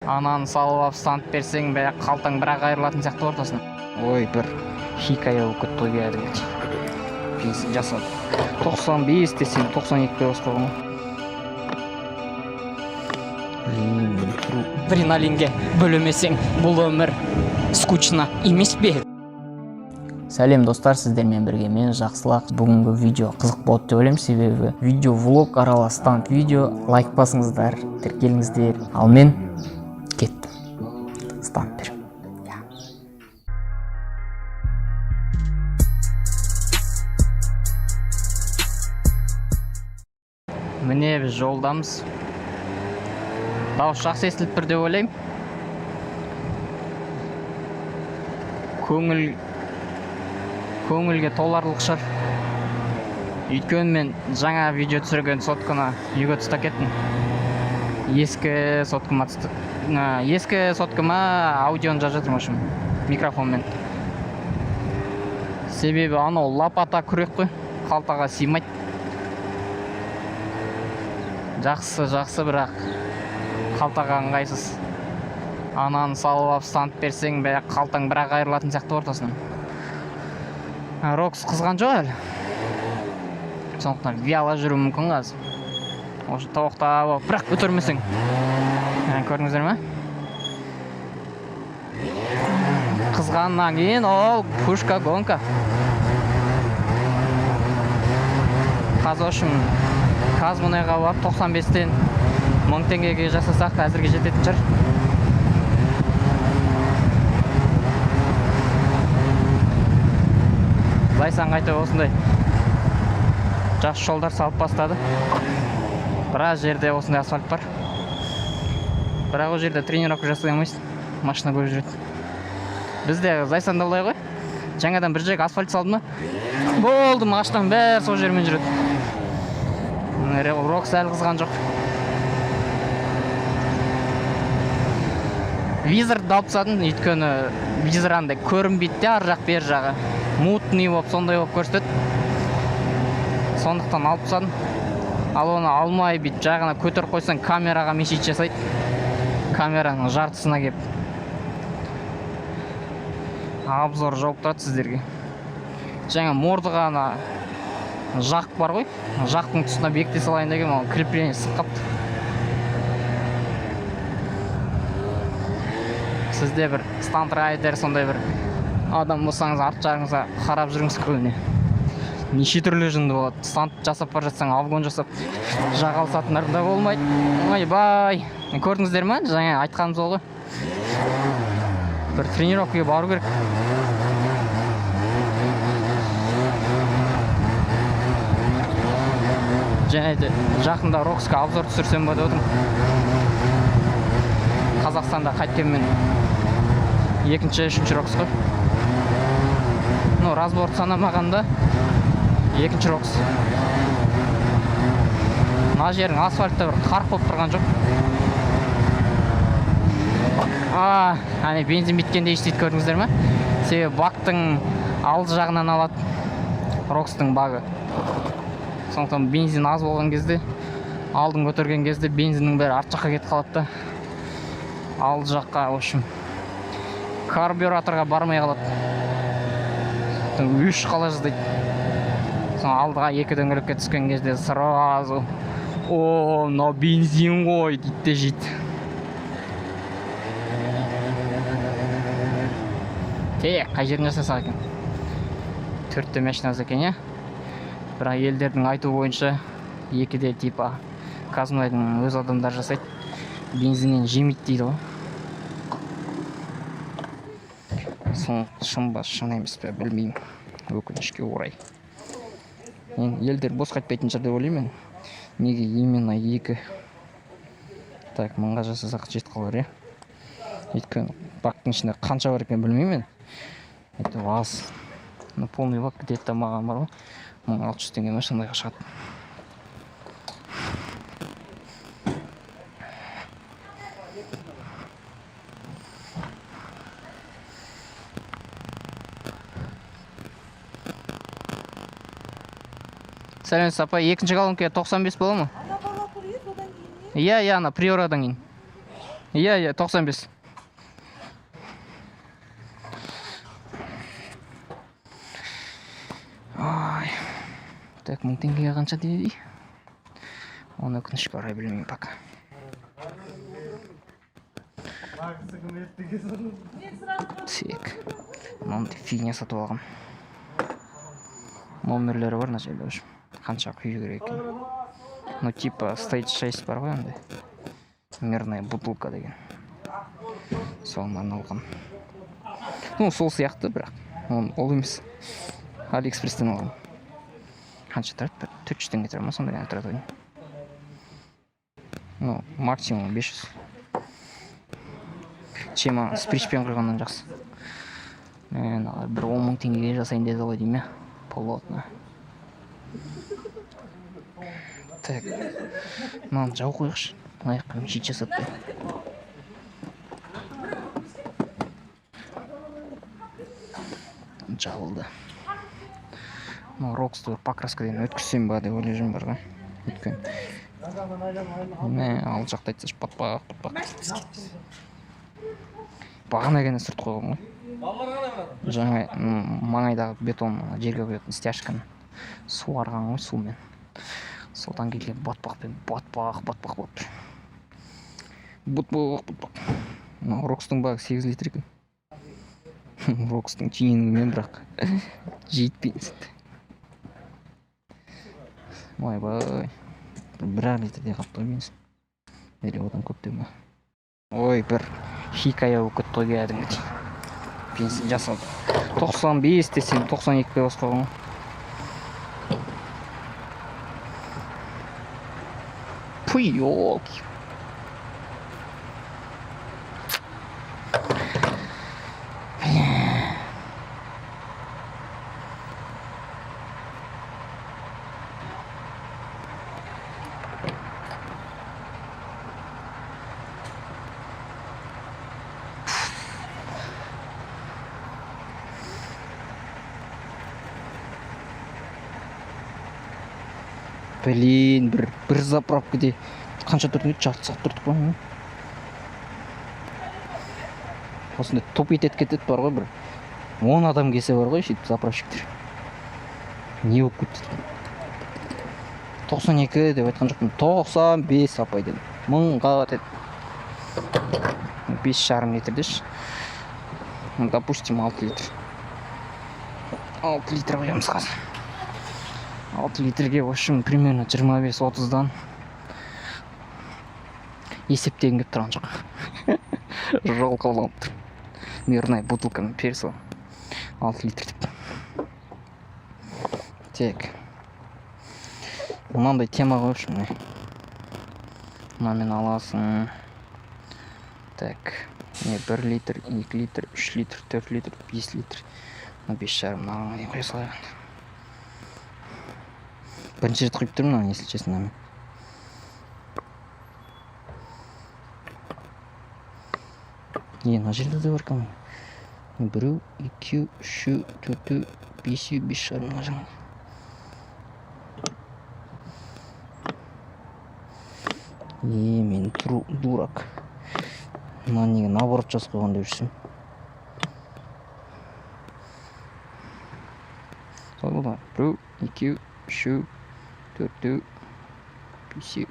Ананы салып алып стант берсең, баяғы қалтаң бірақ айырылатын сияқты ортасынан. Ой, бір хикая болып кетті ғой кәдімгідей. Бензин жасады. 95 десең 92-ге басқарған ғой. Адреналинге бөлемесең, бұл өмір скучно емес пе? Сәлем достар, сіздермен бірге мен Жақсылық. Бүгінгі видео қызық болады деп ойлаймын, себебі видео влог аралас стант видео. Лайк басыңыздар, тіркеліңіздер. Ал мен кеттім. Стант берем. Міне біз жолдамыз. Дауыс жақсы естіліп тұр деп ойлаймын. Көңілге толарлық шығар. Өйткені мен жаңа видео түсірген сотканы үйге тастап кеттім. Ескі соткама аудионы жазып жатырмын микрофонмен. Себебі анау лапата күрек қой, қалтаға сыймайды. Жақсы, бірақ қалтаға ыңғайсыз. Ананы салып алып стант берсең, баяғы қалтаң бірақ айырылатын сияқты ортасынан. Рокс қызған жоқ әлі. Сондықтан виала жүру мүмкін қазір. Осы тоқтап алып, бірақ өтермесең. Көрдіңіздер ме? Қызғаннан кейін ол пушка гонка. Қазір Қазмұнайға барып 95-тен 1000 теңгеге жасасақ әзірге жететін шығар. Зайсан қайта осындай жақсы жолдар салып бастады. Біраз жерде осындай асфальт бар. Бірақ ол жерде тренировка жасай алмайсың, машина көріп жүреді. Бізде Зайсанда олай ғой. Жаңадан бір жерге асфальт салды ма? Болды, машинаның бәрі сол жермен жүреді. Рокс әлі қызған жоқ. Визорды алып тастадым, өйткені визор андай көрінбейді, ар жақ бер жағы мутный болып, сондай болып көрсетеді. Сондықтан алып тастадым. Ал оны алмай бүйтіп жағына көтеріп қойсаң, камераға мешит жасайды. Камераның жартысына кеп. Обзор жауып тұрады сіздерге. Жаңа мордыға жақ бар ғой, жақтың тұсына бекіте салайын деген, ол крепление сық қапты. Сізде бір стант райдер, сондай бір адам болсаңыз, арт жағыңызға қарап жүріңіз көбіне. Неше түрлі жынды болады. Стант жасап бар жатсаң, авгон жасап жағалысатындар да болмайды. Ойбай! Көрдіңіздер ме? Жаңа айтқанымыз ол ғой. Бір тренировкаға бару керек. Және де жақында Роксқа обзор түсірсем ба деп отырмын. Қазақстанда қайткенмен екінші Рокс қой. Разбор санамағанда екінші Рокс. Мына жердің асфальтта бір қарқ болып тұрған жоқ. Әне бензин биткенде ештейді, көрдіңіздер ме? Себебі бактың алды жағынан алады Рокстың багы. Сондықтан бензин аз болған кезде, алдын көтерген кезде бензиннің бәрі арт жаққа кетіп қалады да. Алды жаққа, в общем, карбюраторға бармай қалады. Үш қала жаздайды. Соң алдыға екі дөңгелекке түскен кезде сразу мынау бензин ғой дейді де жейді. Қай жерін жасасақ екен? 4-те машинасы екен, я? Бірақ елдердің айту бойынша екіде типа Қазмұнайдың өз адамдар жасайды. Бензиннен жемейді дейді ғой. Шын ба, шын емес пе, білмеймін. Өкінішке орай. Елдер бос қайтпайтын шығар деп ойлаймын. Неге именно екі? Так, 1000-ға жасасақ жетіп қалар, я? Өйткені бактың ішінде қанша бар екен білмеймін. Это аз. Полный бак где-то маған бар ғой. 1600 теңге машинаға шығады. Сәлем сапа, екінші колонкаға 95 бола ма? Ана бала құриыз, одан кейін не? Ана приорадан кейін. Иә, 95. Ай. Так, 1000 теңгеге қанша дейді? Оны өкінішке орай білмеймін пока. Так. Мынандай фигня сатып алғам. Номерлері бар мына жерде уже. Қанша құю керек екен. Ну типа Stage 6 бар ғой андай. Мерная бутылка деген. Соған алғам. Ну сол сияқты бірақ. Ол емес. Алиэкспресстен алғам. Қанша тұрады? 400 теңге тұрады ма сондай тұрады. Ну максимум 500. Чема с причпен құйғаннан жақсы. Бір 10 000 теңгеге жасайын деді ғой дейме. Полотно. Так. Мынаны жау қойғыш. Аяққа мешит жасатты. Жабылды. Рокстор покраскаден өткізсем ба деп ойлап бар ғой. Өткен. Ал жақта айтсаш патпақ. Бағана ғана сүрт қойған ғой. Жаңа маңайдағы бетон жерге қоятын стяжканы суарған ғой сумен. Содан келген батпақпен батпақ болып. Батпақ. Рокстың бағы 8 литр екен. Рокстың түйінігімен бірақ жетпейді. Ойбай. 1 литрде қапты менсін. Әлі одан көп деме. Ой, бір хикая өкіт той кәдімгі. Бензин жасалды. 95 десем 92-ге басқаған. Пуй, елки. Блин, бір заправкаде қанша тұрдың еді? Жарты сағат тұрдық па? Осында топ етет кетет бар ғой, бір 10 адам кесе бар ғой, сөйтіп заправщиктер. Не болып кетті? 92 деп айтқан жоқпын, 95 апай дедім. 1000-ға деді. 5,5 литр деші. Допустим, 6 литр. 6 литр қоямыз қазір. 6 литрге в общем примерно 25-30-дан есептеген кеп тұрған жоқ. Жол қаланып тұр. Мерная бутылканы персо 6 литр деп. Так. Мынандай тема ғой үшін. Мынамен аласың. Так. 1 литр, 2 литр, 3 литр, 4 литр, 5 литр. 5,5 мынаған дейін қоя салайын. Бірінші рет құйып тұрмын, если честно. Мына жерде де бар кәдімгі. 1, 2, 3, 4, 5, 5,5 мына жаңа. Мен дурак. Мына неге наоборот жазып қойған деп жүрсем. Сол болды. 1, 2, 3, 4, 5.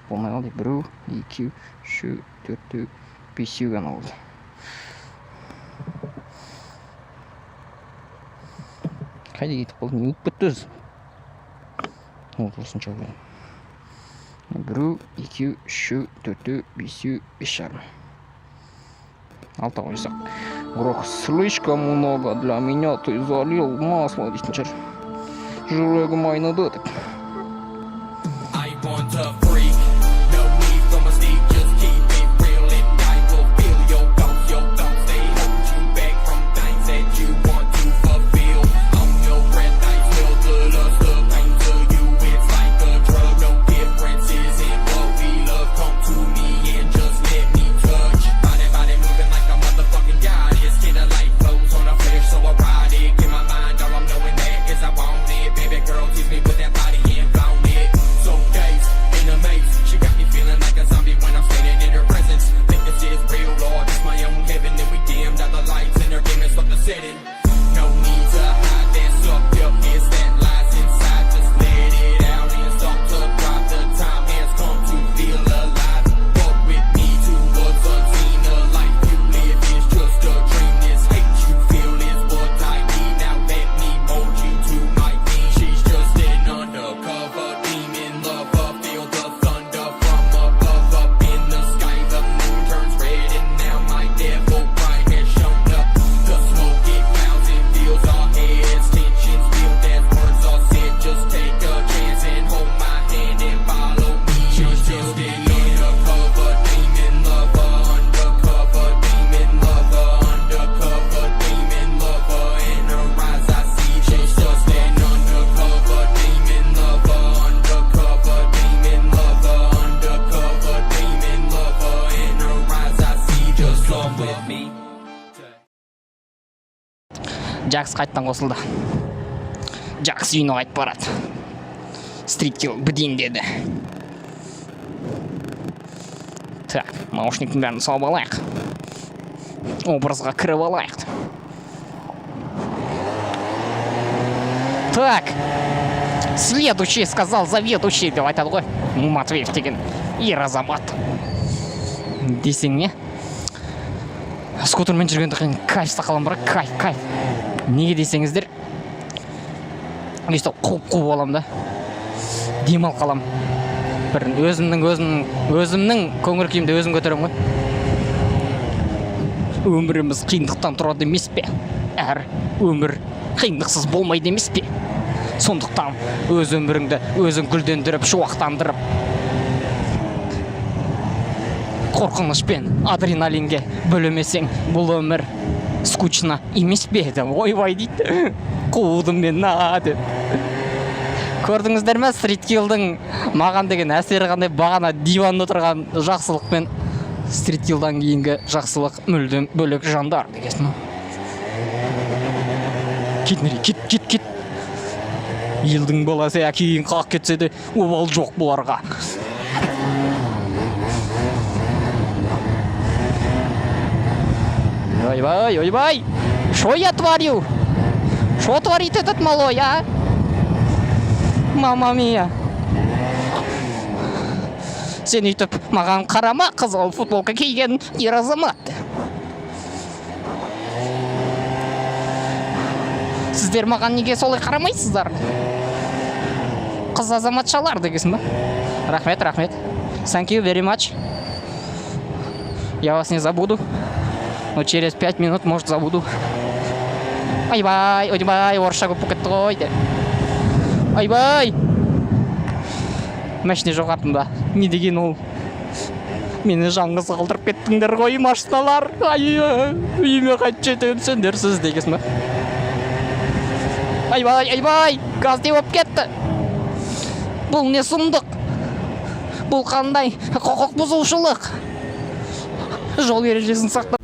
Болмай қалды. 1, 2, 3, 4, 5 ғана болды. Қайда кетіп қалды? Не өтіп кетті өзі? Осынша болды. 1, 2, 3, 4, 5, 5,5. Алта қойсақ. Грох, слишком много для меня, ты залил масло дейтін шығар. Жүрегім айныды деп. Жакс қайттан қосылды. Жакс үйіне қайтып барады. Стрит-килл бідейін деді. Так, наушниктің бәрін салып алайық. Образға кіріп алайық. Так, следующий сказал заведующий деп айтады ғой. Матвеев деген ер азамат. Десең не? Скутермен жүргенде қиын кайф сақалам бар, кайф. Неге десеңіздер? Өйстіп қуып болам да. Демал қалам. Бір өзімнің көңіл күйімді өзім көтерем ғой. Өміріміз қиындықтан тұрады емес пе? Әр өмір қиындықсыз болмайды емес пе? Сондықтан өз өміріңді өзің гүлдендіріп, шуақтандырып, қорқынышпен адреналинге бөлемесең, бұл өмір скучно емес пе? Ойбай дейді. Қуылдым мен деп. Көрдіңіздер ме, стрит-киллдің маған деген әсері қандай? Бағана диванда отырған жақсылық пен стрит-киллдан кейінгі жақсылық мүлдем бөлек жандар дегесін. Кет. Елдің баласы кейін қақ кетсе де обал жоқ бұларға. Ойбай! Шо я творю? Шо творит этот малой, а? Мама мия. Сен үйтіп маған қарама, қызыл футболка киген ер азамат. Сіздер маған неге солай қарамайсыздар? Қыз азаматшалар дегесін ба? Рахмет. Thank you very much. Я вас не забуду. Но через 5 минут, может, забуду. Ойбай, орысша көп кетті ғой. Ойбай! Мәшіне жоғардым да. Не деген ол? Мені жаңғыз қалдырып кеттіңдер ғой, машиналар. Үйіме қайт жетем сендерсіз дегесін ба? Ойбай! Газ деп кетті. Бұл не сұмдық? Бұл қандай құқық бұзушылық? Жол ережесін сақтап.